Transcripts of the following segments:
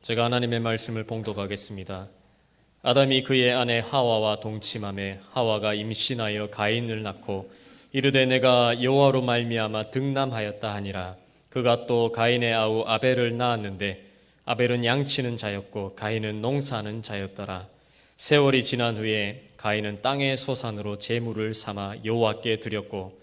제가 하나님의 말씀을 봉독하겠습니다. 아담이 그의 아내 하와와 동침하매 하와가 임신하여 가인을 낳고 이르되 내가 여호와로 말미암아 득남하였다 하니라. 그가 또 가인의 아우 아벨을 낳았는데 아벨은 양치는 자였고 가인은 농사하는 자였더라. 세월이 지난 후에 가인은 땅의 소산으로 제물을 삼아 여호와께 드렸고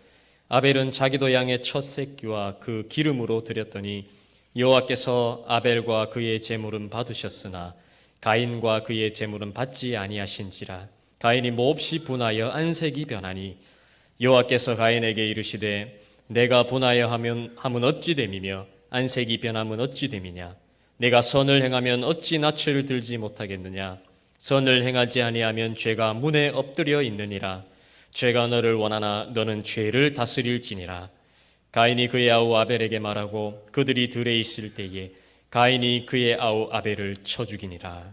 아벨은 자기도 양의 첫 새끼와 그 기름으로 드렸더니 여호와께서 아벨과 그의 제물은 받으셨으나 가인과 그의 제물은 받지 아니하신지라. 가인이 몹시 분하여 안색이 변하니 여호와께서 가인에게 이르시되 내가 분하여 함은 어찌 됨이며 안색이 변함은 어찌 됨이냐. 내가 선을 행하면 어찌 낯을 들지 못하겠느냐. 선을 행하지 아니하면 죄가 문에 엎드려 있느니라. 죄가 너를 원하나 너는 죄를 다스릴지니라. 가인이 그의 아우 아벨에게 말하고 그들이 들에 있을 때에 가인이 그의 아우 아벨을 쳐 죽이니라.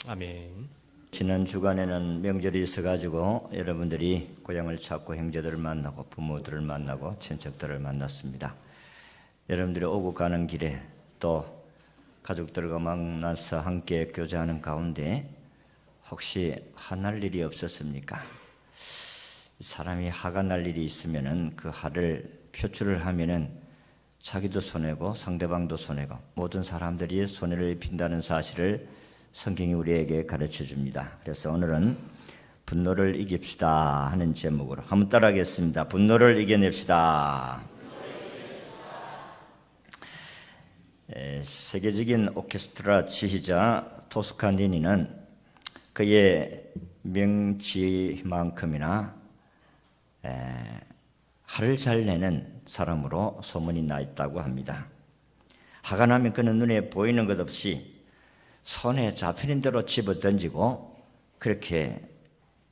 아멘. 지난 주간에는 명절이 있어가지고 여러분들이 고향을 찾고 형제들을 만나고 부모들을 만나고 친척들을 만났습니다. 여러분들이 오고 가는 길에 또 가족들과 만나서 함께 교제하는 가운데 혹시 화날 일이 없었습니까? 사람이 화가 날 일이 있으면은 그 화를 표출을 하면은 자기도 손해고 상대방도 손해고 모든 사람들이 손해를 입힌다는 사실을 성경이 우리에게 가르쳐 줍니다. 그래서 오늘은 분노를 이깁시다 하는 제목으로 한번 따라하겠습니다. 분노를 이겨냅시다. 세계적인 오케스트라 지휘자 토스카니니는 그의 명지만큼이나 화를 잘 내는 사람으로 소문이 나 있다고 합니다. 화가 나면 그는 눈에 보이는 것 없이 손에 잡히는 대로 집어 던지고 그렇게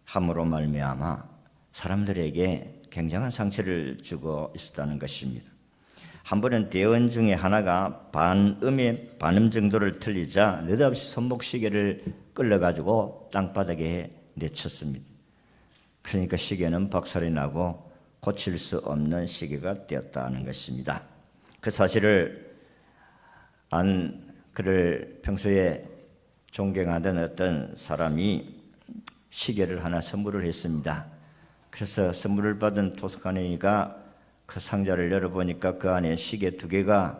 함으로 말미암아 사람들에게 굉장한 상처를 주고 있었다는 것입니다. 한 번은 대원 중에 하나가 반음의 반음 정도를 틀리자 느닷없이 손목시계를 끌려가지고 땅바닥에 내쳤습니다. 그러니까 시계는 박살이 나고 고칠 수 없는 시계가 되었다는 것입니다. 그 사실을 그를 평소에 존경하던 어떤 사람이 시계를 하나 선물을 했습니다. 그래서 선물을 받은 토스카니가 그 상자를 열어보니까 그 안에 시계 2개가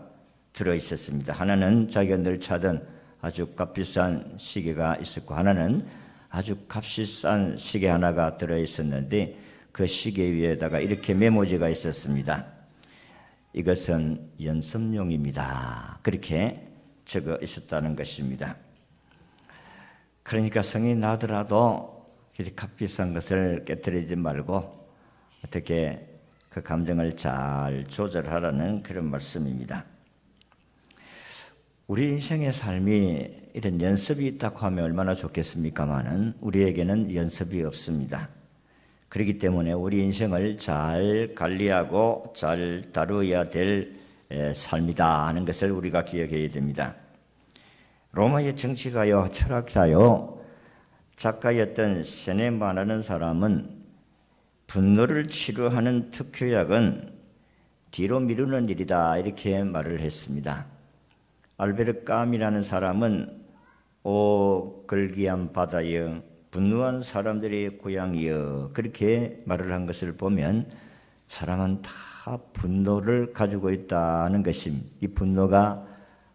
들어있었습니다. 하나는 자기가 늘 차던 아주 값비싼 시계가 있었고 하나는 아주 값이 싼 시계 하나가 들어있었는데 그 시계 위에다가 이렇게 메모지가 있었습니다. 이것은 연습용입니다. 그렇게 적어 있었다는 것입니다. 그러니까 성이 나더라도 값비싼 것을 깨뜨리지 말고 어떻게 그 감정을 잘 조절하라는 그런 말씀입니다. 우리 인생의 삶이 이런 연습이 있다고 하면 얼마나 좋겠습니까마는 우리에게는 연습이 없습니다. 그렇기 때문에 우리 인생을 잘 관리하고 잘 다루어야 될 삶이다 하는 것을 우리가 기억해야 됩니다. 로마의 정치가요, 철학자요, 작가였던 세네마라는 사람은 분노를 치료하는 특효약은 뒤로 미루는 일이다 이렇게 말을 했습니다. 알베르 까미라는 사람은 오 걸기한 바다여 분노한 사람들의 고향이여 그렇게 말을 한 것을 보면 사람은 다 분노를 가지고 있다는 것입니다. 이 분노가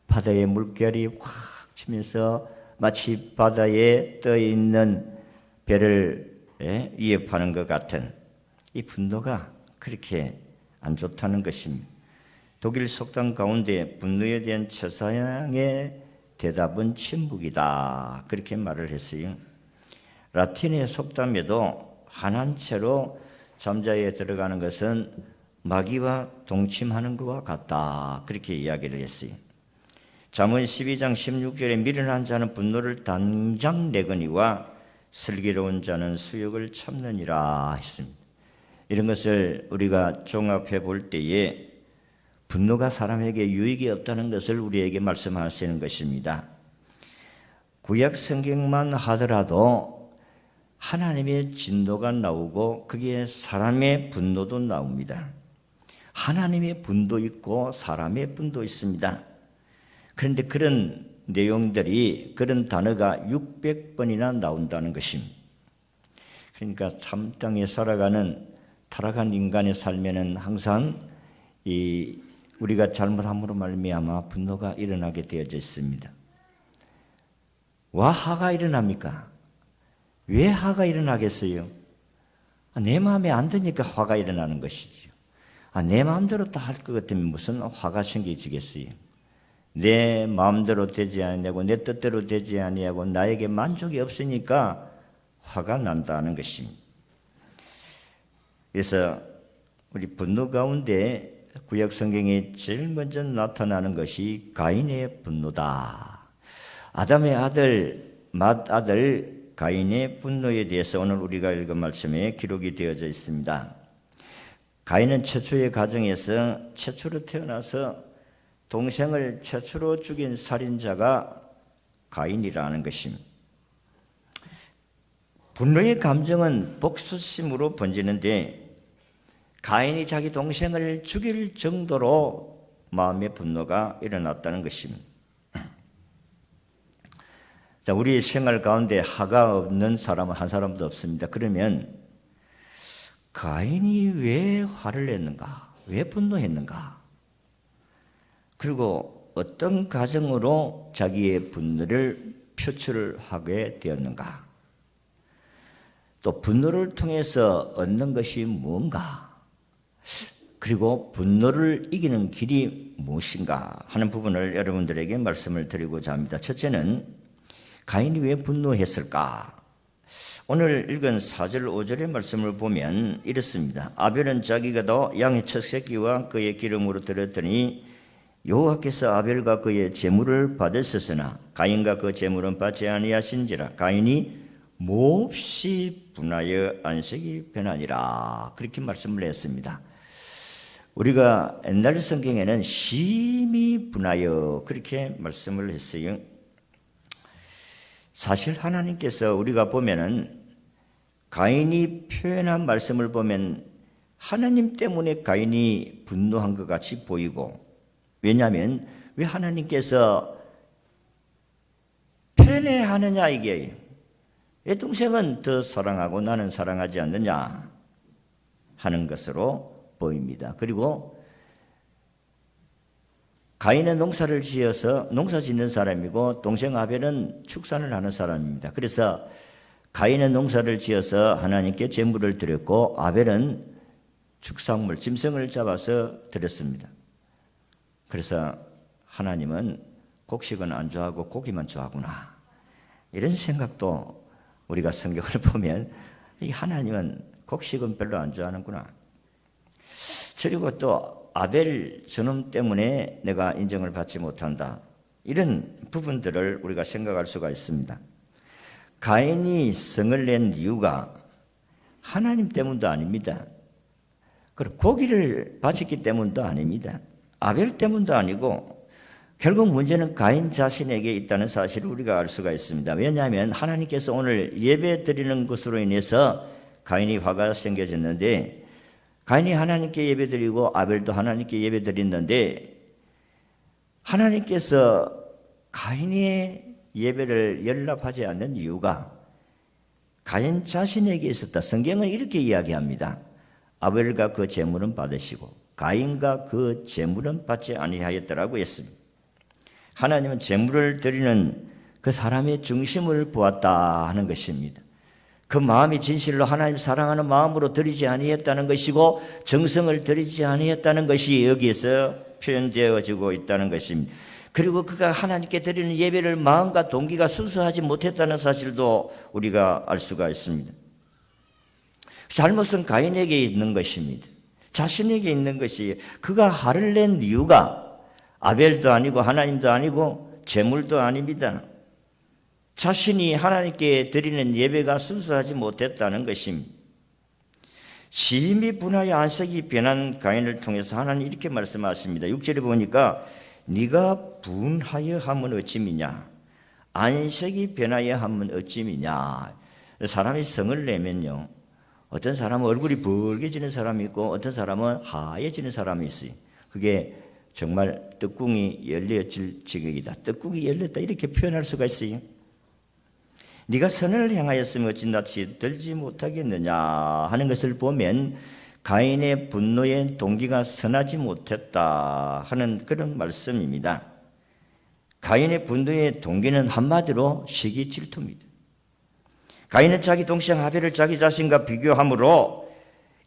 바다의 물결이 확 치면서 마치 바다에 떠 있는 배를 위협하는 것 같은 이 분노가 그렇게 안 좋다는 것입니다. 독일 속담 가운데 분노에 대한 최사양의 대답은 침묵이다 그렇게 말을 했어요. 라틴의 속담에도 화난 채로 잠자리에 들어가는 것은 마귀와 동침하는 것과 같다 그렇게 이야기를 했어요. 잠언 12장 16절에 미련한 자는 분노를 당장 내거니와 슬기로운 자는 수욕을 참느니라 했습니다. 이런 것을 우리가 종합해 볼 때에 분노가 사람에게 유익이 없다는 것을 우리에게 말씀하시는 것입니다. 구약 성경만 하더라도 하나님의 진노가 나오고 그게 사람의 분노도 나옵니다. 하나님의 분도 있고 사람의 분도 있습니다. 그런데 그런 내용들이 그런 단어가 600번이나 나온다는 것입니다. 그러니까 참 땅에 살아가는 타락한 인간의 삶에는 항상 우리가 잘못함으로 말미암아 분노가 일어나게 되어져 있습니다. 와 화가 일어납니까? 왜 화가 일어나겠어요? 내 마음에 안 드니까 화가 일어나는 것이죠. 내 마음대로 다 할 것 같으면 무슨 화가 생기지겠어요? 내 마음대로 되지 아니하고 내 뜻대로 되지 아니하고 나에게 만족이 없으니까 화가 난다는 것입니다. 그래서 우리 분노 가운데 구약 성경에 제일 먼저 나타나는 것이 가인의 분노다. 아담의 아들 맏아들 가인의 분노에 대해서 오늘 우리가 읽은 말씀에 기록이 되어져 있습니다. 가인은 최초의 가정에서 최초로 태어나서 동생을 최초로 죽인 살인자가 가인이라는 것입니다. 분노의 감정은 복수심으로 번지는데 가인이 자기 동생을 죽일 정도로 마음의 분노가 일어났다는 것입니다. 자, 우리 생활 가운데 화가 없는 사람은 한 사람도 없습니다. 그러면 가인이 왜 화를 냈는가? 왜 분노했는가? 그리고 어떤 과정으로 자기의 분노를 표출하게 되었는가? 또 분노를 통해서 얻는 것이 무엇인가? 그리고 분노를 이기는 길이 무엇인가 하는 부분을 여러분들에게 말씀을 드리고자 합니다. 첫째는 가인이 왜 분노했을까? 오늘 읽은 4절 5절의 말씀을 보면 이렇습니다. 아벨은 자기가 더 양의 첫 새끼와 그의 기름으로 드렸더니 여호와께서 아벨과 그의 제물을 받으셨으나 가인과 그 제물은 받지 아니하신지라 가인이 몹시 분하여 안색이 변하니라. 그렇게 말씀을 했습니다. 우리가 옛날 성경에는 심히 분하여 그렇게 말씀을 했어요. 사실 하나님께서 우리가 보면은 가인이 표현한 말씀을 보면 하나님 때문에 가인이 분노한 것 같이 보이고, 왜냐하면 왜 하나님께서 편애하느냐, 이게 왜 동생은 더 사랑하고 나는 사랑하지 않느냐 하는 것으로 보입니다. 그리고 가인은 농사를 지어서 농사 짓는 사람이고 동생 아벨은 축산을 하는 사람입니다. 그래서 가인은 농사를 지어서 하나님께 제물을 드렸고 아벨은 축산물, 짐승을 잡아서 드렸습니다. 그래서 하나님은 곡식은 안 좋아하고 고기만 좋아하구나, 이런 생각도 우리가 성경을 보면 이 하나님은 곡식은 별로 안 좋아하는구나. 그리고 또 아벨 저놈 때문에 내가 인정을 받지 못한다, 이런 부분들을 우리가 생각할 수가 있습니다. 가인이 성을 낸 이유가 하나님 때문도 아닙니다. 그리고 고기를 바쳤기 때문도 아닙니다. 아벨 때문도 아니고 결국 문제는 가인 자신에게 있다는 사실을 우리가 알 수가 있습니다. 왜냐하면 하나님께서 오늘 예배 드리는 것으로 인해서 가인이 화가 생겨졌는데, 가인이 하나님께 예배 드리고 아벨도 하나님께 예배 드렸는데 하나님께서 가인의 예배를 연락하지 않는 이유가 가인 자신에게 있었다. 성경은 이렇게 이야기합니다. 아벨과 그 제물은 받으시고 가인과 그 제물은 받지 아니하였더라고 했습니다. 하나님은 제물을 드리는 그 사람의 중심을 보았다 하는 것입니다. 그 마음이 진실로 하나님 사랑하는 마음으로 드리지 아니했다는 것이고 정성을 드리지 아니했다는 것이 여기에서 표현되어지고 있다는 것입니다. 그리고 그가 하나님께 드리는 예배를 마음과 동기가 순수하지 못했다는 사실도 우리가 알 수가 있습니다. 잘못은 가인에게 있는 것입니다. 자신에게 있는 것이, 그가 화를 낸 이유가 아벨도 아니고 하나님도 아니고 제물도 아닙니다. 자신이 하나님께 드리는 예배가 순수하지 못했다는 것입니다. 심히 분하여 안색이 변한 가인을 통해서 하나님 이렇게 말씀하십니다. 6절에 보니까 네가 분하여 하면 어찌미냐, 안색이 변하여 하면 어찌미냐. 사람이 성을 내면요, 어떤 사람은 얼굴이 붉게지는 사람이 있고 어떤 사람은 하얘지는 사람이 있어요. 그게 정말 떡궁이 열려질 지경이다. 떡궁이 열렸다 이렇게 표현할 수가 있어요. 네가 선을 행하였으면 어찌 낯이 들지 못하겠느냐 하는 것을 보면 가인의 분노의 동기가 선하지 못했다 하는 그런 말씀입니다. 가인의 분노의 동기는 한마디로 시기 질투입니다. 가인은 자기 동생 하벨을 자기 자신과 비교함으로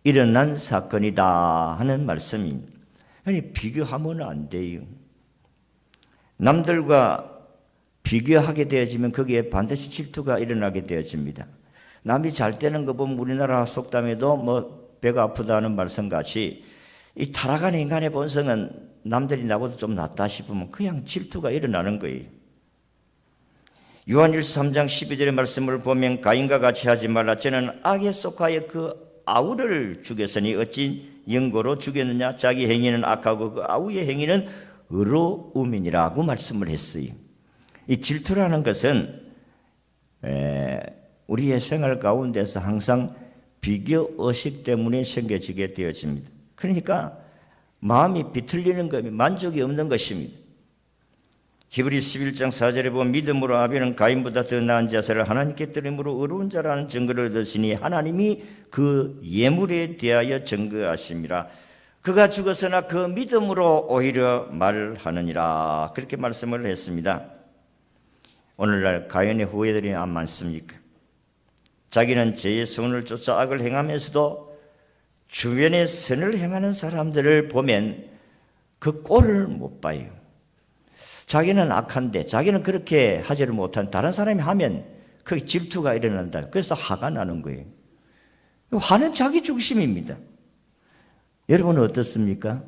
일어난 사건이다 하는 말씀입니다. 아니 비교하면 안 돼요. 남들과 비교하게 되어지면 거기에 반드시 질투가 일어나게 되어집니다. 남이 잘 되는 거 보면 우리나라 속담에도 뭐 배가 아프다는 말씀같이 이 타락한 인간의 본성은 남들이 나보다 좀 낫다 싶으면 그냥 질투가 일어나는 거예요. 요한일서 3장 12절의 말씀을 보면 가인과 같이 하지 말라. 저는 악에 속하여 그 아우를 죽였으니 어찌 영고로 죽였느냐. 자기 행위는 악하고 그 아우의 행위는 의로움이니라고 말씀을 했어요. 이 질투라는 것은 우리의 생활 가운데서 항상 비교의식 때문에 생겨지게 되어집니다. 그러니까 마음이 비틀리는 것이 만족이 없는 것입니다. 히브리서 11장 4절에 보면 믿음으로 아벨은 가인보다 더 나은 자세를 하나님께 드림으로 의로운 자라는 증거를 얻으시니 하나님이 그 예물에 대하여 증거하심이라. 그가 죽었으나 그 믿음으로 오히려 말하느니라. 그렇게 말씀을 했습니다. 오늘날 가인의 후예들이 안 많습니까? 자기는 죄의 소원을 쫓아 악을 행하면서도 주변에 선을 행하는 사람들을 보면 그 꼴을 못 봐요. 자기는 악한데 자기는 그렇게 하지를 못한 다른 사람이 하면 거기 질투가 일어난다. 그래서 화가 나는 거예요. 화는 자기 중심입니다. 여러분은 어떻습니까?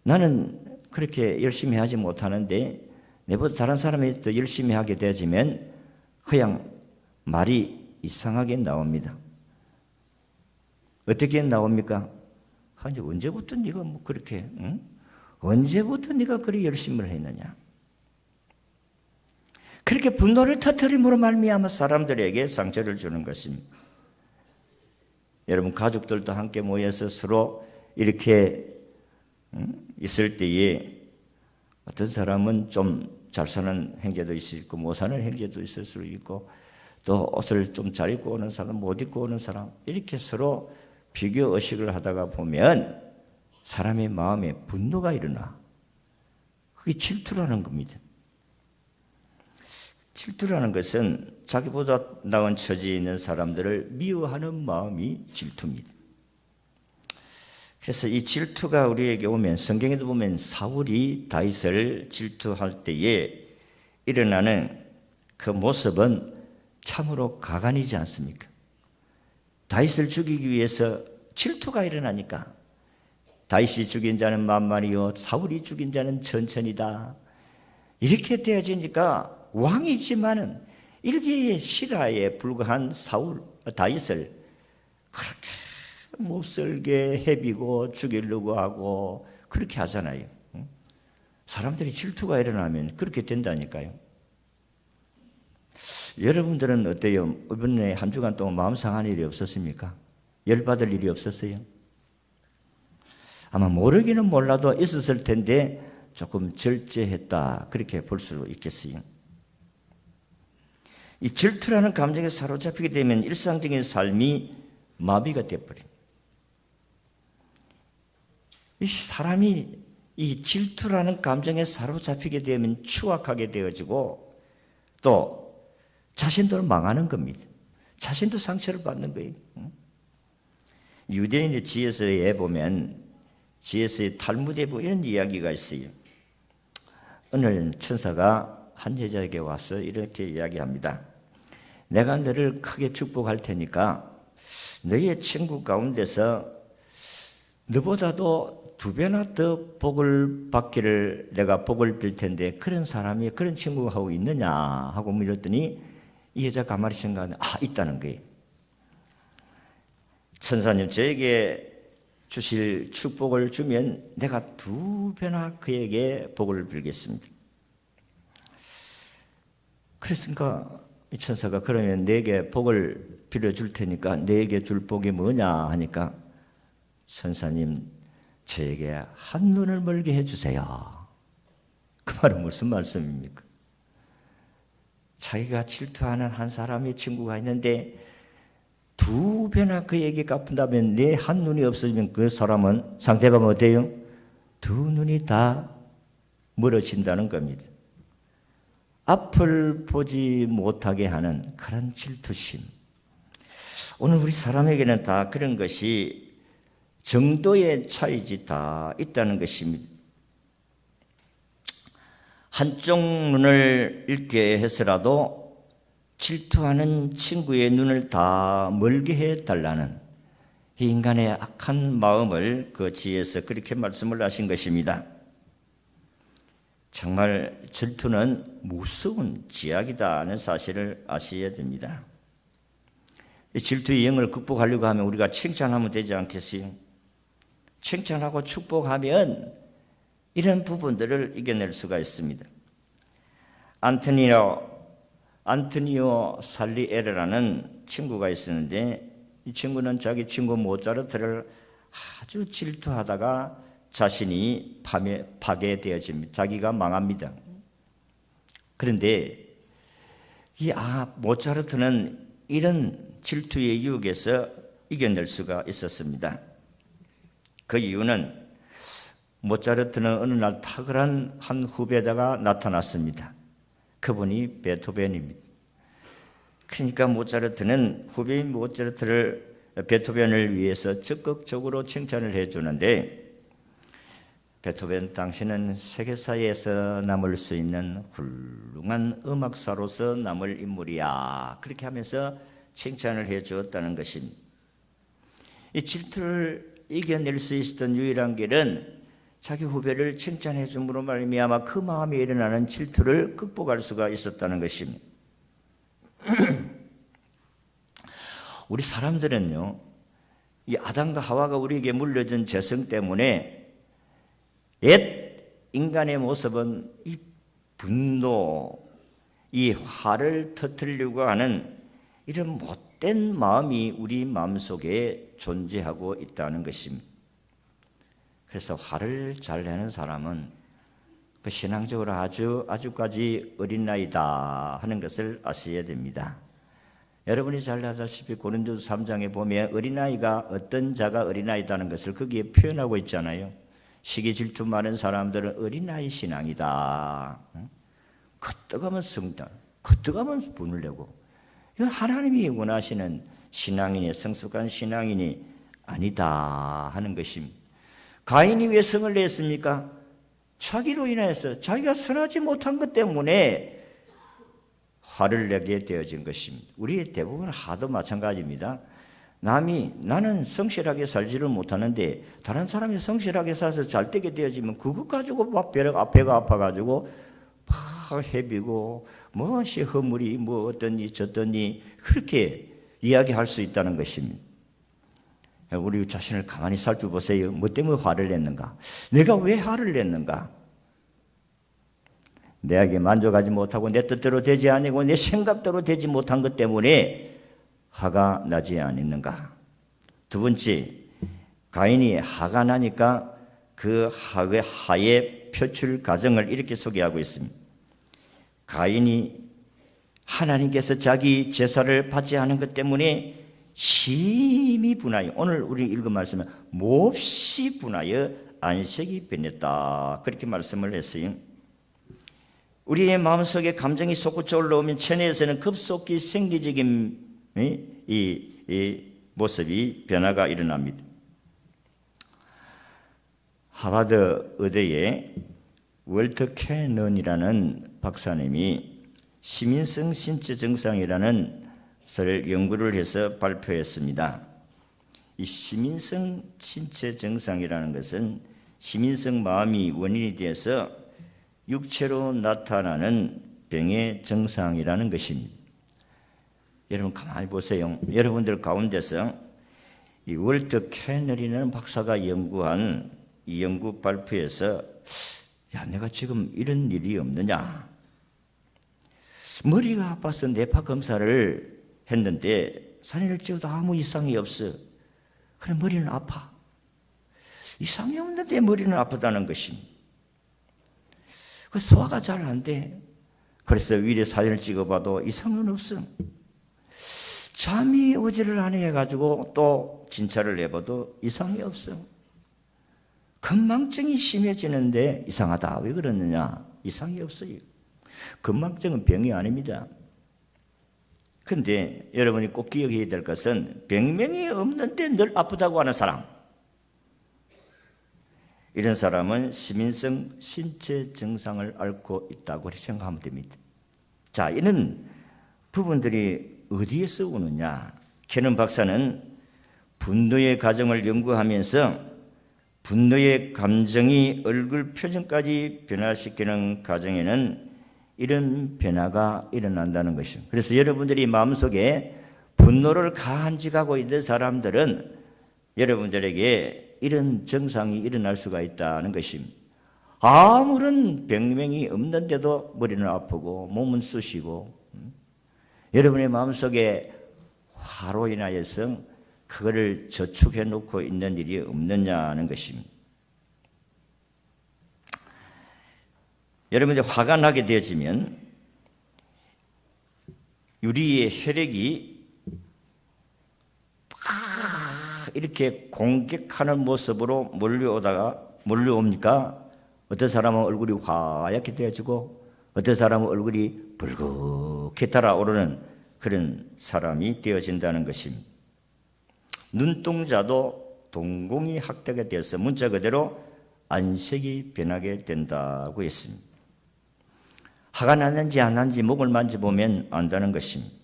나는 그렇게 열심히 하지 못하는데 내보다 다른 사람이 더 열심히 하게 되어지면 그냥 말이 이상하게 나옵니다. 어떻게 나옵니까? 아니 언제부터 네가 뭐 그렇게 언제부터 네가 그리 열심히 했느냐? 그렇게 분노를 터뜨림으로 말미암아 사람들에게 상처를 주는 것입니다. 여러분 가족들도 함께 모여서 서로 이렇게 있을 때에 어떤 사람은 좀 잘 사는 형제도 있을 있고 못 사는 형제도 있을 수 있고 또 옷을 좀 잘 입고 오는 사람 못 입고 오는 사람 이렇게 서로 비교 의식을 하다가 보면 사람의 마음에 분노가 일어나. 그게 질투라는 겁니다. 질투라는 것은 자기보다 나은 처지에 있는 사람들을 미워하는 마음이 질투입니다. 그래서 이 질투가 우리에게 오면 성경에도 보면 사울이 다윗을 질투할 때에 일어나는 그 모습은 참으로 가관이지 않습니까? 다윗을 죽이기 위해서 질투가 일어나니까 다윗이 죽인 자는 만만이요 사울이 죽인 자는 천천이다. 이렇게 되어지니까 왕이지만은 일개의 실화에 불과한 다윗을 그렇게 못살게 해비고 죽이려고 하고 그렇게 하잖아요. 사람들이 질투가 일어나면 그렇게 된다니까요. 여러분들은 어때요? 이번에 한 주간 동안 마음 상한 일이 없었습니까? 열받을 일이 없었어요? 아마 모르기는 몰라도 있었을 텐데 조금 절제했다 그렇게 볼 수 있겠어요. 이 질투라는 감정에 사로잡히게 되면 일상적인 삶이 마비가 되어버립니다. 이 사람이 이 질투라는 감정에 사로잡히게 되면 추악하게 되어지고 또 자신도 망하는 겁니다. 자신도 상처를 받는 거예요. 유대인의 지혜서에 보면 지혜서의 탈무드에 보면 이런 이야기가 있어요. 오늘 천사가 한 여자에게 와서 이렇게 이야기합니다. 내가 너를 크게 축복할 테니까 너의 친구 가운데서 너보다도 2배나 더 복을 받기를 내가 복을 빌 텐데 그런 사람이 그런 친구가 하고 있느냐 하고 물었더니 이 여자 가만히 생각하는데 있다는 거예요. 천사님 저에게 주실 축복을 주면 내가 2배나 그에게 복을 빌겠습니다. 그랬으니까 이 천사가 그러면 내게 복을 빌어줄 테니까 내게 줄 복이 뭐냐 하니까 천사님 저에게 한눈을 멀게 해주세요. 그 말은 무슨 말씀입니까? 자기가 질투하는 한 사람의 친구가 있는데 두 배나 그에게 갚는다면 내 한눈이 없어지면 그 사람은, 상대방은 어때요? 두 눈이 다 멀어진다는 겁니다. 앞을 보지 못하게 하는 그런 질투심. 오늘 우리 사람에게는 다 그런 것이 정도의 차이지 다 있다는 것입니다. 한쪽 눈을 읽게 해서라도 질투하는 친구의 눈을 다 멀게 해달라는 이 인간의 악한 마음을 그 지혜에서 그렇게 말씀을 하신 것입니다. 정말 질투는 무서운 지약이다 하는 사실을 아셔야 됩니다. 이 질투의 영을 극복하려고 하면 우리가 칭찬하면 되지 않겠어요? 칭찬하고 축복하면 이런 부분들을 이겨낼 수가 있습니다. 안토니오 살리에르라는 친구가 있었는데 이 친구는 자기 친구 모차르트를 아주 질투하다가 자신이 파괴되어집니다. 자기가 망합니다. 그런데 모차르트는 이런 질투의 유혹에서 이겨낼 수가 있었습니다. 그 이유는 모차르트는 어느 날 탁월한 한 후배다가 나타났습니다. 그분이 베토벤입니다. 그러니까 모차르트는 후배인 베토벤을 위해서 적극적으로 칭찬을 해주는데, 베토벤 당신은 세계사에서 남을 수 있는 훌륭한 음악사로서 남을 인물이야. 그렇게 하면서 칭찬을 해주었다는 것입니다. 이 질투를 이겨낼 수 있었던 유일한 길은 자기 후배를 칭찬해 줌으로 말미암아 그 마음에 일어나는 질투를 극복할 수가 있었다는 것입니다. 우리 사람들은요, 이 아담과 하와가 우리에게 물려준 죄성 때문에 옛 인간의 모습은 이 분노, 이 화를 터뜨리려고 하는 이런 못된 마음이 우리 마음속에 존재하고 있다는 것입니다. 그래서 화를 잘 내는 사람은 그 신앙적으로 아주까지 어린 나이다 하는 것을 아셔야 됩니다. 여러분이 잘 아시다시피 고린도서 3장에 보면 어린아이가 어떤 자가 어린아이다는 것을 거기에 표현하고 있잖아요. 시기 질투 많은 사람들은 어린아이 신앙이다. 걷어가면 성단, 걷어가면 분을 내고, 이건 하나님이 원하시는 신앙인이, 성숙한 신앙인이 아니다 하는 것입니다. 가인이 왜 성을 냈습니까? 자기로 인해서 자기가 선하지 못한 것 때문에 화를 내게 되어진 것입니다. 우리 대부분 화도 마찬가지입니다. 나는 성실하게 살지를 못하는데 다른 사람이 성실하게 살아서 잘 되게 되어지면 그것 가지고 막 배가 아파가지고 막 헤비고 뭐시 허물이 뭐 어떠니 저떠니 그렇게 이야기할 수 있다는 것입니다. 우리 자신을 가만히 살펴보세요. 뭐 때문에 화를 냈는가? 내가 왜 화를 냈는가? 내에게 만족하지 못하고 내 뜻대로 되지 아니고 내 생각대로 되지 못한 것 때문에 화가 나지 않았는가? 두 번째, 가인이 화가 나니까 그 화의 표출 과정을 이렇게 소개하고 있습니다. 가인이 하나님께서 자기 제사를 받지 않은 것 때문에 심히 분하여, 오늘 우리 읽은 말씀은 몹시 분하여 안색이 변했다. 그렇게 말씀을 했어요. 우리의 마음속에 감정이 솟구쳐 올라오면 체내에서는 급속히 생리적인 이 모습이 변화가 일어납니다. 하버드 의대의 월터 캐넌이라는 박사님이 시민성 신체 증상이라는 것을 연구를 해서 발표했습니다. 이 시민성 신체 증상이라는 것은 시민성 마음이 원인이 되어서 육체로 나타나는 병의 증상이라는 것입니다. 여러분 가만히 보세요. 여러분들 가운데서 이 월터 캐널이라는 박사가 연구한 이 연구 발표에서 내가 지금 이런 일이 없느냐? 머리가 아파서 뇌파 검사를 했는데 사진을 찍어도 아무 이상이 없어. 그래 머리는 아파. 이상이 없는데 머리는 아프다는 것입니다. 그 소화가 잘 안 돼. 그래서 위례 사진을 찍어봐도 이상은 없어. 잠이 오지를 않아 해가지고 또 진찰을 해봐도 이상이 없어. 건망증이 심해지는데 이상하다. 왜 그러느냐? 이상이 없어요. 건망증은 병이 아닙니다. 그런데 여러분이 꼭 기억해야 될 것은 병명이 없는데 늘 아프다고 하는 사람, 이런 사람은 시민성 신체 증상을 앓고 있다고 생각하면 됩니다. 자, 이런 부분들이 어디에서 오느냐? 캐넌 박사는 분노의 과정을 연구하면서 분노의 감정이 얼굴 표정까지 변화시키는 과정에는 이런 변화가 일어난다는 것입니다. 그래서 여러분들이 마음속에 분노를 간직하고 있는 사람들은 여러분들에게 이런 증상이 일어날 수가 있다는 것입니다. 아무런 병명이 없는데도 머리는 아프고 몸은 쑤시고, 여러분의 마음속에 화로 인하여서 그거를 저축해 놓고 있는 일이 없느냐는 것입니다. 여러분들 화가 나게 되어지면 유리의 혈액이 이렇게 공격하는 모습으로 몰려옵니까? 어떤 사람은 얼굴이 하얗게 되어지고 어떤 사람은 얼굴이 붉게 달아오르는 그런 사람이 되어진다는 것입니다. 눈동자도 동공이 확대가 되어서 문자 그대로 안색이 변하게 된다고 했습니다. 화가 났는지 안 났는지 목을 만져보면 안다는 것입니다.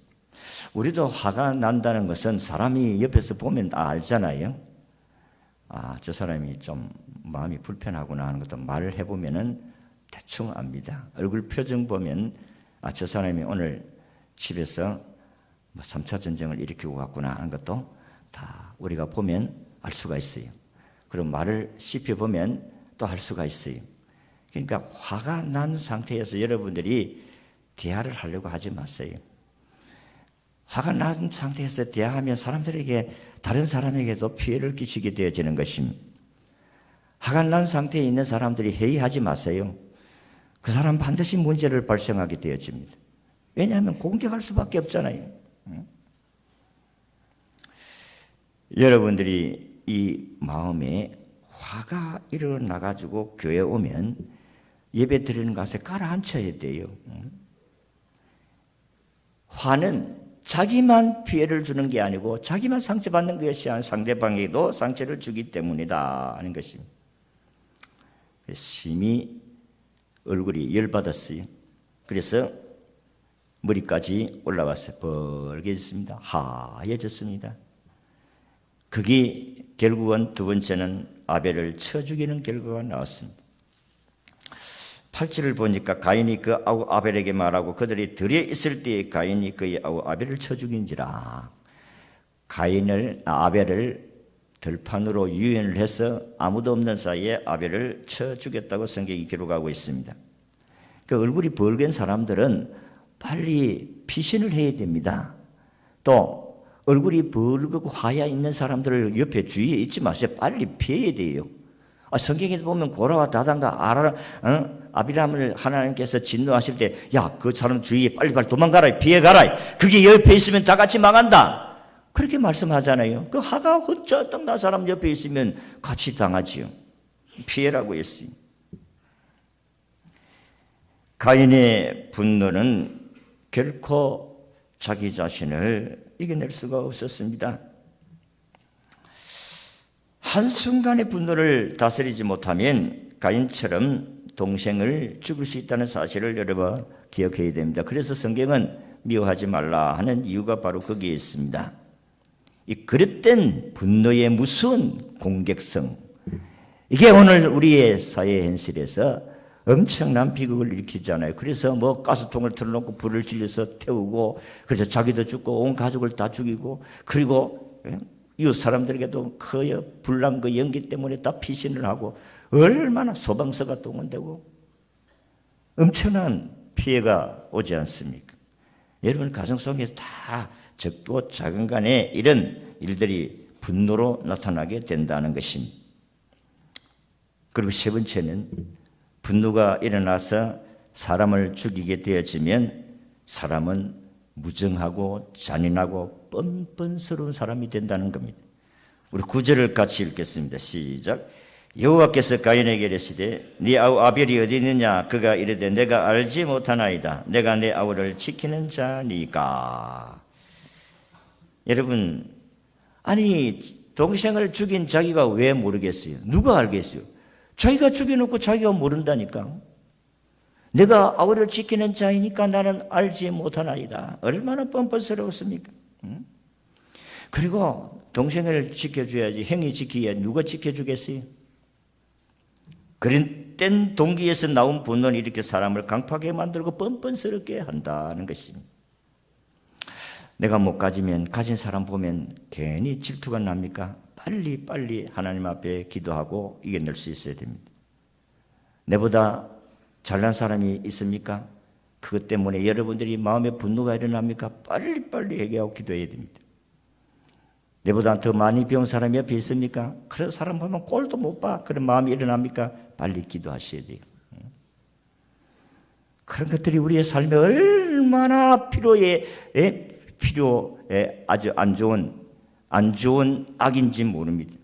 우리도 화가 난다는 것은 사람이 옆에서 보면 다 알잖아요. 아, 저 사람이 좀 마음이 불편하구나 하는 것도 말을 해보면은 대충 압니다. 얼굴 표정 보면 아, 저 사람이 오늘 집에서 3차 전쟁을 일으키고 갔구나 하는 것도 다 우리가 보면 알 수가 있어요. 그리고 말을 씹혀보면 또 알 수가 있어요. 그러니까 화가 난 상태에서 여러분들이 대화를 하려고 하지 마세요. 화가 난 상태에서 대화하면 사람들에게, 다른 사람에게도 피해를 끼치게 되어지는 것입니다. 화가 난 상태에 있는 사람들이 회의하지 마세요. 그 사람 반드시 문제를 발생하게 되어집니다. 왜냐하면 공격할 수밖에 없잖아요. 여러분들이 이 마음에 화가 일어나가지고 교회 오면 예배 드리는 곳에 가라앉혀야 돼요. 화는 자기만 피해를 주는 게 아니고 자기만 상처받는 것이 아니라 상대방에게도 상처를 주기 때문이다 하는 것입니다. 심히 얼굴이 열받았어요. 그래서 머리까지 올라와서 벌개졌습니다. 하얘졌습니다. 그게 결국은 두 번째는 아벨을 쳐 죽이는 결과가 나왔습니다. 8절을 보니까 가인이 그 아우 아벨에게 말하고 그들이 들에 있을 때에 가인이 그의 아우 아벨을 쳐 죽인지라. 아벨을 들판으로 유인을 해서 아무도 없는 사이에 아벨을 쳐 죽였다고 성경이 기록하고 있습니다. 그 얼굴이 벌겋은 사람들은 빨리 피신을 해야 됩니다. 또 얼굴이 벌겋고 하얘 있는 사람들을 옆에 주위에 있지 마세요. 빨리 피해야 돼요. 성경에 보면 고라와 다단과 아비람을 하나님께서 진노하실 때, 야, 그 사람 주위에 빨리빨리 도망가라, 피해가라. 그게 옆에 있으면 다 같이 망한다. 그렇게 말씀하잖아요. 그 화가 헛쩍 나 사람 옆에 있으면 같이 당하지요. 피해라고 했어요. 가인의 분노는 결코 자기 자신을 이겨낼 수가 없었습니다. 한순간의 분노를 다스리지 못하면 가인처럼 동생을 죽일 수 있다는 사실을 여러분 기억해야 됩니다. 그래서 성경은 미워하지 말라 하는 이유가 바로 거기에 있습니다. 이 그릇된 분노의 무서운 공격성, 이게 오늘 우리의 사회 현실에서 엄청난 비극을 일으키잖아요. 그래서 뭐 가스통을 틀어놓고 불을 질려서 태우고, 그래서 자기도 죽고 온 가족을 다 죽이고, 그리고 이웃 사람들에게도 그 불난 그 연기 때문에 다 피신을 하고, 얼마나 소방서가 동원되고 엄청난 피해가 오지 않습니까? 여러분 가정 속에서 다 적고 작은 간에 이런 일들이 분노로 나타나게 된다는 것입니다. 그리고 세 번째는 분노가 일어나서 사람을 죽이게 되어지면 사람은 무정하고 잔인하고 뻔뻔스러운 사람이 된다는 겁니다. 우리 9절을 같이 읽겠습니다. 시작. 여호와께서 가인에게 이르시되 네 아우 아벨이 어디 있느냐? 그가 이르되 내가 알지 못하나이다. 내가 내 아우를 지키는 자니까. 여러분, 아니 동생을 죽인 자기가 왜 모르겠어요? 누가 알겠어요? 자기가 죽여놓고 자기가 모른다니까. 내가 아우를 지키는 자이니까 나는 알지 못하나이다. 얼마나 뻔뻔스러웠습니까? 그리고 동생을 지켜줘야지. 형이 지키야 누가 지켜주겠어요? 그런 땐 동기에서 나온 분노는 이렇게 사람을 강팍하게 만들고 뻔뻔스럽게 한다는 것입니다. 내가 못 가지면 가진 사람 보면 괜히 질투가 납니까? 빨리 하나님 앞에 기도하고 이겨낼 수 있어야 됩니다. 내보다 잘난 사람이 있습니까? 그것 때문에 여러분들이 마음에 분노가 일어납니까? 빨리 해결하고 기도해야 됩니다. 내보다 더 많이 배운 사람이 옆에 있습니까? 그런 사람 보면 꼴도 못 봐. 그런 마음이 일어납니까? 빨리 기도하셔야 돼요. 그런 것들이 우리의 삶에 얼마나 필요에 아주 안 좋은 악인지 모릅니다.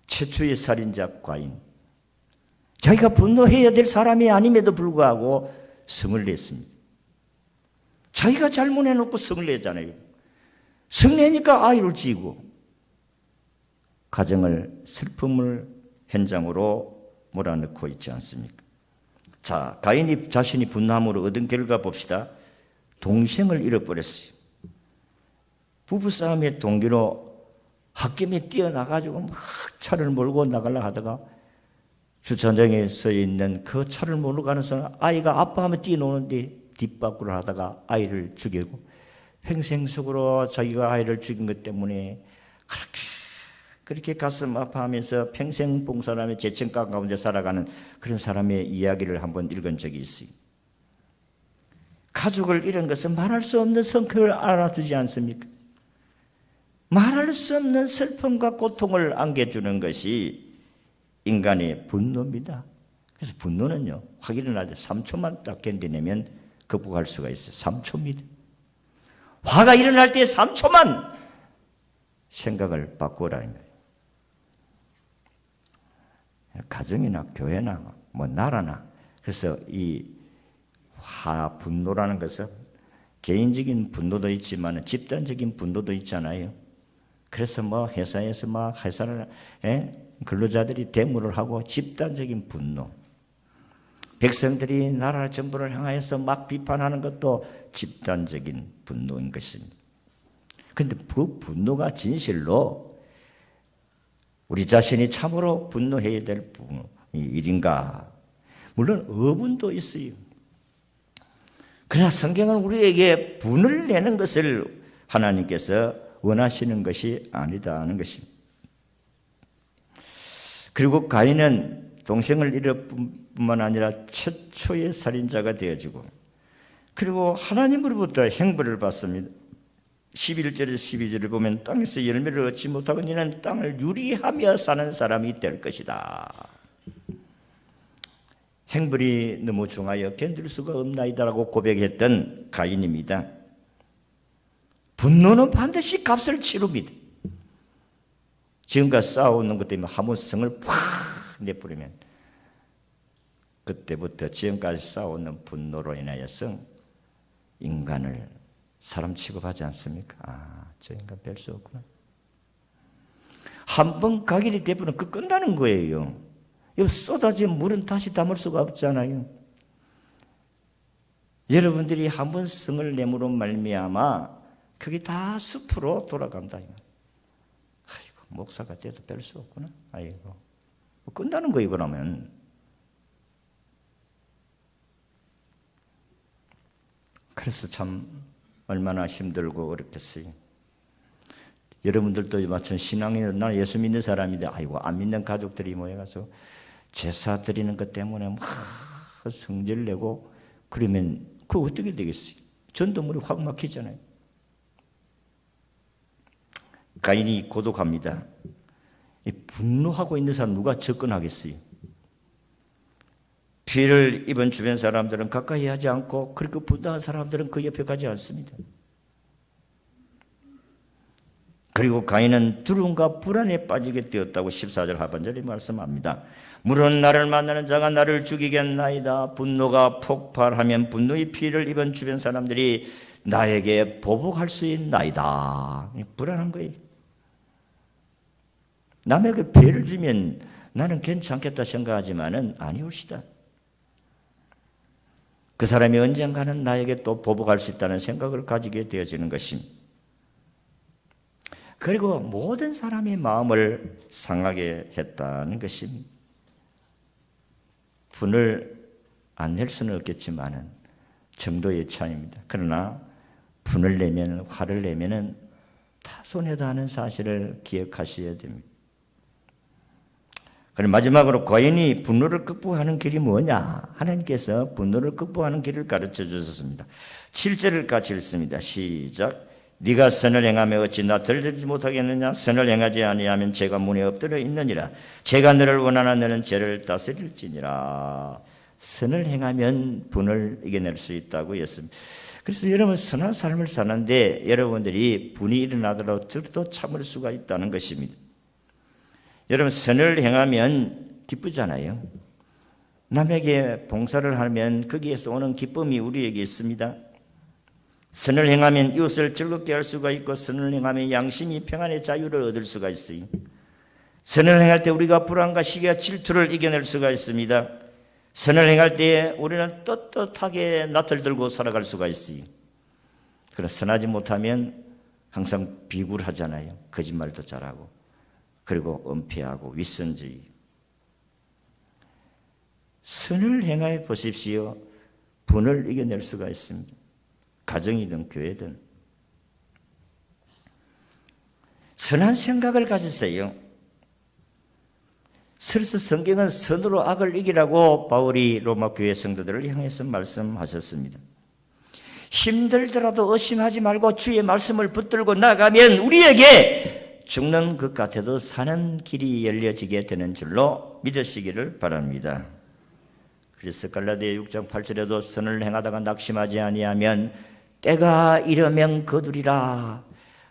최초의 살인자 가인. 자기가 분노해야 될 사람이 아님에도 불구하고 성을 냈습니다. 자기가 잘못해놓고 성을 냈잖아요. 성 내니까 아이를 지고 가정을 슬픔을 현장으로 몰아넣고 있지 않습니까? 자, 가인이 자신이 분노함으로 얻은 결과 봅시다. 동생을 잃어버렸어요. 부부싸움의 동기로 홧김에 뛰어나가지고 막 차를 몰고 나가려고 하다가 주차장에 서 있는 그 차를 몰고 가는 순간 아이가 아파하면 뛰어노는데 뒷바꾸를 하다가 아이를 죽이고 평생 속으로 자기가 아이를 죽인 것 때문에 그렇게 가슴 아파하면서 평생 봉사하며 재청가 가운데 살아가는 그런 사람의 이야기를 한번 읽은 적이 있어요. 가족을 잃은 것은 말할 수 없는 성격을 알아주지 않습니까? 말할 수 없는 슬픔과 고통을 안겨주는 것이 인간의 분노입니다. 그래서 분노는요, 확 일어날 때 3초만 딱 견디내면 극복할 수가 있어요. 3초입니다. 화가 일어날 때 3초만 생각을 바꾸라는 거예요. 가정이나 교회나 뭐 나라나. 그래서 이 분노라는 것은 개인적인 분노도 있지만 집단적인 분노도 있잖아요. 그래서 뭐 회사에서 막 회사를 근로자들이 데모를 하고 집단적인 분노. 백성들이 나라 정부를 향하여서 막 비판하는 것도 집단적인 분노인 것입니다. 그런데 그 분노가 진실로 우리 자신이 참으로 분노해야 될 일인가? 물론 어분도 있어요. 그러나 성경은 우리에게 분을 내는 것을 하나님께서 원하시는 것이 아니다는 것입니다. 그리고 가인은 동생을 잃을 뿐만 아니라 최초의 살인자가 되어지고 그리고 하나님으로부터 행벌을 받습니다. 11절에서 12절을 보면 땅에서 열매를 얻지 못하고 너는 땅을 유리하며 사는 사람이 될 것이다. 행벌이 너무 중하여 견딜 수가 없나이다라고 고백했던 가인입니다. 분노는 반드시 값을 치릅니다. 지금까지 싸우는 것 때문에 하모성을 팍 내버리면 그때부터 지금까지 싸우는 분노로 인하여서 인간을 사람 취급하지 않습니까? 아, 저 인간 별 수 없구나. 한 번 각일이 되면 그 끝나는 거예요. 이 쏟아진 물은 다시 담을 수가 없잖아요. 여러분들이 한 번 성을 내므로 말미암아 그게 다 숲으로 돌아간다. 아이고, 목사가 돼도 별 수 없구나. 아이고, 끝나는 거예요, 그러면. 그래서 참 얼마나 힘들고 어렵겠어요. 여러분들도 마찬가지 신앙인은 나 예수 믿는 사람인데 아이고 안 믿는 가족들이 모여가서 제사 드리는 것 때문에 막 성질 내고 그러면 그거 어떻게 되겠어요? 전도물이 확 막히잖아요. 가인이 고독합니다. 이 분노하고 있는 사람 누가 접근하겠어요? 피해를 입은 주변 사람들은 가까이 하지 않고 그렇게 분노한 사람들은 그 옆에 가지 않습니다. 그리고 가인은 두려움과 불안에 빠지게 되었다고 14절 하반절에 말씀합니다. 물론 나를 만나는 자가 나를 죽이겠나이다. 분노가 폭발하면 분노의 피해를 입은 주변 사람들이 나에게 보복할 수 있나이다. 불안한 거예요. 남에게 피해를 주면 나는 괜찮겠다 생각하지만은 아니올시다. 그 사람이 언젠가는 나에게 또 보복할 수 있다는 생각을 가지게 되어지는 것입니다. 그리고 모든 사람의 마음을 상하게 했다는 것입니다. 분을 안 낼 수는 없겠지만은 정도의 차이입니다. 그러나 분을 내면, 화를 내면은 다 손해다 하는 사실을 기억하셔야 됩니다. 그리고 마지막으로 가인이 분노를 극복하는 길이 뭐냐? 하나님께서 분노를 극복하는 길을 가르쳐 주셨습니다. 7절을 같이 읽습니다. 시작. 네가 선을 행하며 어찌 나 들지 못하겠느냐? 선을 행하지 아니하면 죄가 문에 엎드려 있느니라. 죄가 너를 원하나 너는 죄를 다스릴지니라. 선을 행하면 분을 이겨낼 수 있다고 했습니다. 그래서 여러분 선한 삶을 사는데 여러분들이 분이 일어나더라도 참을 수가 있다는 것입니다. 여러분 선을 행하면 기쁘잖아요. 남에게 봉사를 하면 거기에서 오는 기쁨이 우리에게 있습니다. 선을 행하면 이웃을 즐겁게 할 수가 있고 선을 행하면 양심이 평안의 자유를 얻을 수가 있어요. 선을 행할 때 우리가 불안과 시기와 질투를 이겨낼 수가 있습니다. 선을 행할 때 우리는 떳떳하게 낯을 들고 살아갈 수가 있어요. 그러나 선하지 못하면 항상 비굴하잖아요. 거짓말도 잘하고 그리고 은폐하고 윗선주의. 선을 행하여 보십시오. 분을 이겨낼 수가 있습니다. 가정이든 교회든 선한 생각을 가졌어요. 그래서 성경은 선으로 악을 이기라고 바울이 로마 교회 성도들을 향해서 말씀하셨습니다. 힘들더라도 의심하지 말고 주의 말씀을 붙들고 나가면 우리에게 죽는 것 같아도 사는 길이 열려지게 되는 줄로 믿으시기를 바랍니다. 그래서 갈라디아 6장 8절에도 선을 행하다가 낙심하지 아니하면 때가 이르면 거두리라.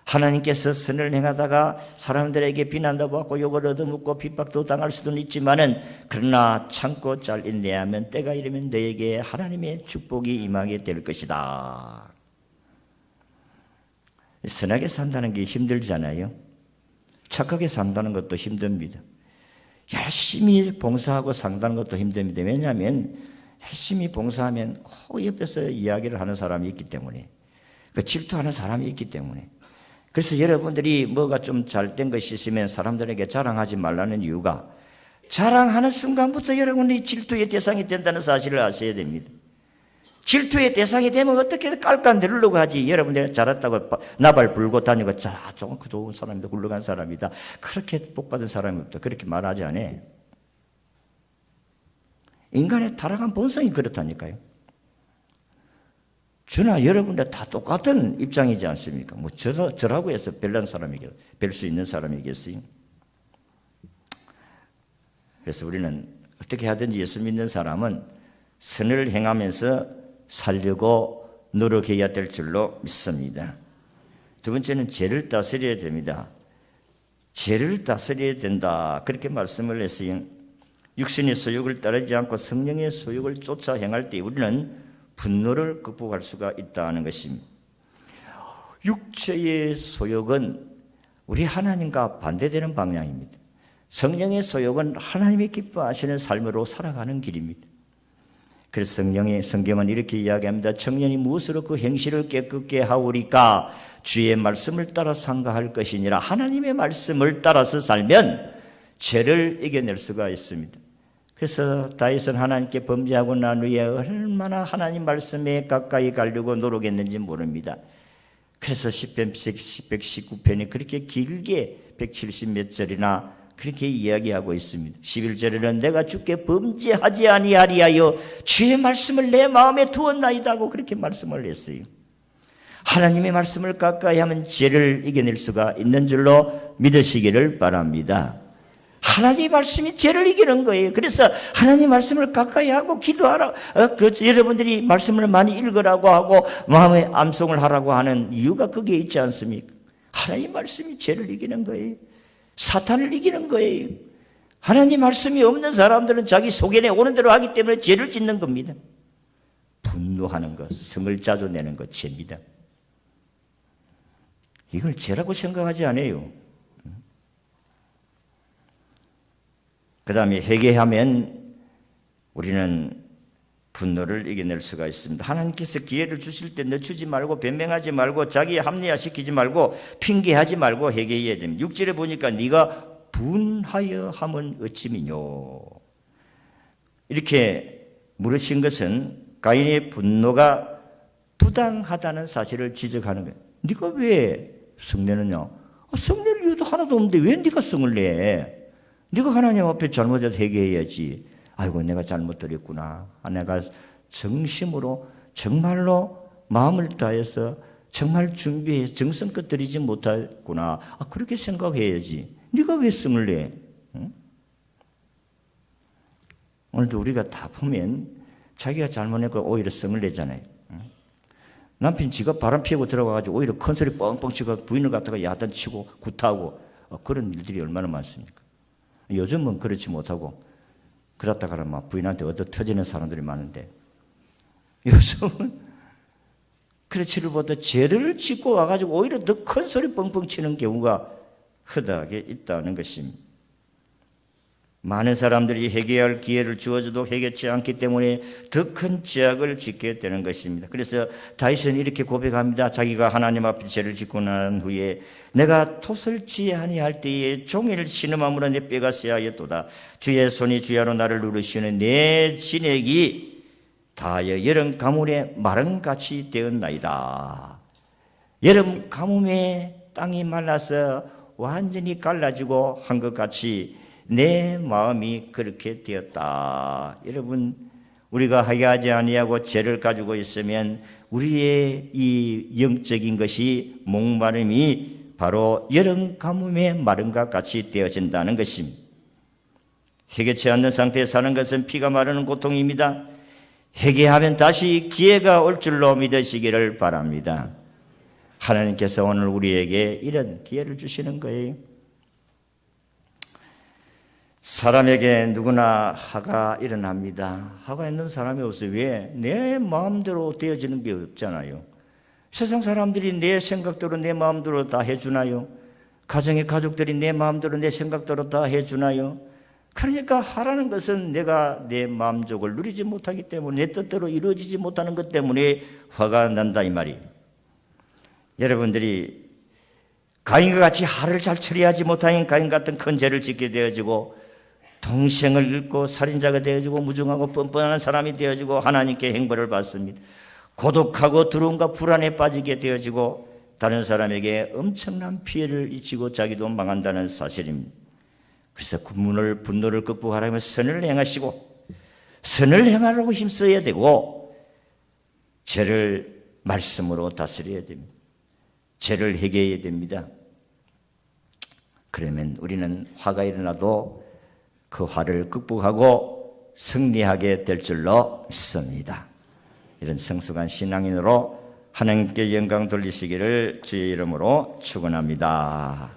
하나님께서 선을 행하다가 사람들에게 비난도 받고 욕을 얻어먹고 핍박도 당할 수도 있지만은 그러나 참고 잘 인내하면 때가 이르면 너에게 하나님의 축복이 임하게 될 것이다. 선하게 산다는 게 힘들잖아요. 착하게 산다는 것도 힘듭니다. 열심히 봉사하고 상다는 것도 힘듭니다. 왜냐하면 열심히 봉사하면 그 옆에서 이야기를 하는 사람이 있기 때문에, 그 질투하는 사람이 있기 때문에. 그래서 여러분들이 뭐가 좀 잘된 것이 있으면 사람들에게 자랑하지 말라는 이유가 자랑하는 순간부터 여러분이 질투의 대상이 된다는 사실을 아셔야 됩니다. 질투의 대상이 되면 어떻게 깔깔 내리려고 하지. 여러분들이 잘했다고 나발 불고 다니고 자, 좋은 사람이다, 훌륭한 사람이다, 그렇게 복받은 사람이 없다, 그렇게 말하지 않아. 인간의 타락한 본성이 그렇다니까요. 저나 여러분들 다 똑같은 입장이지 않습니까? 뭐 저라고 해서 별난 사람이겠어요? 별 수 있는 사람이겠어요? 그래서 우리는 어떻게 하든지 예수 믿는 사람은 선을 행하면서 살려고 노력해야 될 줄로 믿습니다. 두 번째는 죄를 다스려야 됩니다. 죄를 다스려야 된다, 그렇게 말씀을 했어요. 육신의 소욕을 따르지 않고 성령의 소욕을 쫓아 행할 때 우리는 분노를 극복할 수가 있다는 것입니다. 육체의 소욕은 우리 하나님과 반대되는 방향입니다. 성령의 소욕은 하나님이 기뻐하시는 삶으로 살아가는 길입니다. 그래서 성경은 이렇게 이야기합니다. 청년이 무엇으로 그 행실을 깨끗게 하오리까? 주의 말씀을 따라 상가할 것이니라. 하나님의 말씀을 따라서 살면 죄를 이겨낼 수가 있습니다. 그래서 다윗은 하나님께 범죄하고 난 후에 얼마나 하나님 말씀에 가까이 가려고 노력했는지 모릅니다. 그래서 시편 119편이 그렇게 길게 170몇 절이나 그렇게 이야기하고 있습니다. 11절에는 내가 주께 범죄하지 아니하리하여 주의 말씀을 내 마음에 두었나이다 하고 그렇게 말씀을 했어요. 하나님의 말씀을 가까이 하면 죄를 이겨낼 수가 있는 줄로 믿으시기를 바랍니다. 하나님 말씀이 죄를 이기는 거예요. 그래서 하나님 말씀을 가까이 하고 기도하라. 여러분들이 말씀을 많이 읽으라고 하고 마음의 암송을 하라고 하는 이유가 거기에 있지 않습니까? 하나님 말씀이 죄를 이기는 거예요. 사탄을 이기는 거예요. 하나님 말씀이 없는 사람들은 자기 속에 오는 대로 하기 때문에 죄를 짓는 겁니다. 분노하는 것, 성을 짜줘내는 것, 죄입니다. 이걸 죄라고 생각하지 않아요. 그 다음에 회개하면 우리는 분노를 이겨낼 수가 있습니다. 하나님께서 기회를 주실 때 늦추지 말고 변명하지 말고 자기 합리화시키지 말고 핑계하지 말고 회개해야 됩니다. 6절에 보니까 네가 분하여 함은 어찌미뇨. 이렇게 물으신 것은 가인의 분노가 부당하다는 사실을 지적하는 거예요. 네가 왜 성내느냐? 성낼 이유도 하나도 없는데 왜 네가 성을 내? 네가 하나님 앞에 잘못해서 회개해야지. 아이고 내가 잘못드렸구나. 내가 정심으로 정말로 마음을 다해서 정말 준비해 정성껏 드리지 못했구나. 그렇게 생각해야지. 네가 왜 성을 내? 응? 오늘도 우리가 다 보면 자기가 잘못했고 오히려 성을 내잖아요. 응? 남편 지가 바람 피우고 들어가가지고 오히려 큰 소리 뻥뻥 치고 부인을 갖다가 야단치고 구타하고 그런 일들이 얼마나 많습니까? 요즘은 그렇지 못하고 그렇다가 막 부인한테 얻어 터지는 사람들이 많은데 요즘은 그렇지를 못해 죄를 짓고 와가지고 오히려 더 큰 소리 뻥뻥 치는 경우가 허다하게 있다는 것입니다. 많은 사람들이 회개할 기회를 주어줘도 회개치 않기 때문에 더 큰 죄악을 짓게 되는 것입니다. 그래서 다윗은 이렇게 고백합니다. 자기가 하나님 앞에 죄를 짓고 난 후에 내가 토설치 아니할 때에 종일 신음함으로 내 뼈가 쇠하였도다. 주의 손이 주야로 나를 누르시는 내 진액이 다하여 여름 가뭄에 마름같이 되었나이다. 여름 가뭄에 땅이 말라서 완전히 갈라지고 한 것 같이 내 마음이 그렇게 되었다. 여러분, 우리가 회개하지 아니하고 죄를 가지고 있으면 우리의 이 영적인 것이 목마름이 바로 여름 가뭄의 마름과 같이 되어진다는 것입니다. 회개치 않는 상태에 사는 것은 피가 마르는 고통입니다. 회개하면 다시 기회가 올 줄로 믿으시기를 바랍니다. 하나님께서 오늘 우리에게 이런 기회를 주시는 거예요. 사람에게 누구나 화가 일어납니다. 화가 있는 사람이 없어요. 왜? 내 마음대로 되어지는 게 없잖아요. 세상 사람들이 내 생각대로 내 마음대로 다 해주나요? 가정의 가족들이 내 마음대로 내 생각대로 다 해주나요? 그러니까 하라는 것은 내가 내 마음족을 누리지 못하기 때문에 내 뜻대로 이루어지지 못하는 것 때문에 화가 난다 이 말이에요. 여러분들이 가인과 같이 하를 잘 처리하지 못하는 가인 같은 큰 죄를 짓게 되어지고 동생을 잃고 살인자가 되어지고 무중하고 뻔뻔한 사람이 되어지고 하나님께 행벌을 받습니다. 고독하고 두려움과 불안에 빠지게 되어지고 다른 사람에게 엄청난 피해를 끼치고 자기도 망한다는 사실입니다. 그래서 분노를 극복하려면 선을 행하시고 선을 행하려고 힘써야 되고 죄를 말씀으로 다스려야 됩니다. 죄를 회개해야 됩니다. 그러면 우리는 화가 일어나도 그 화를 극복하고 승리하게 될 줄로 믿습니다. 이런 성숙한 신앙인으로 하나님께 영광 돌리시기를 주의 이름으로 축원합니다.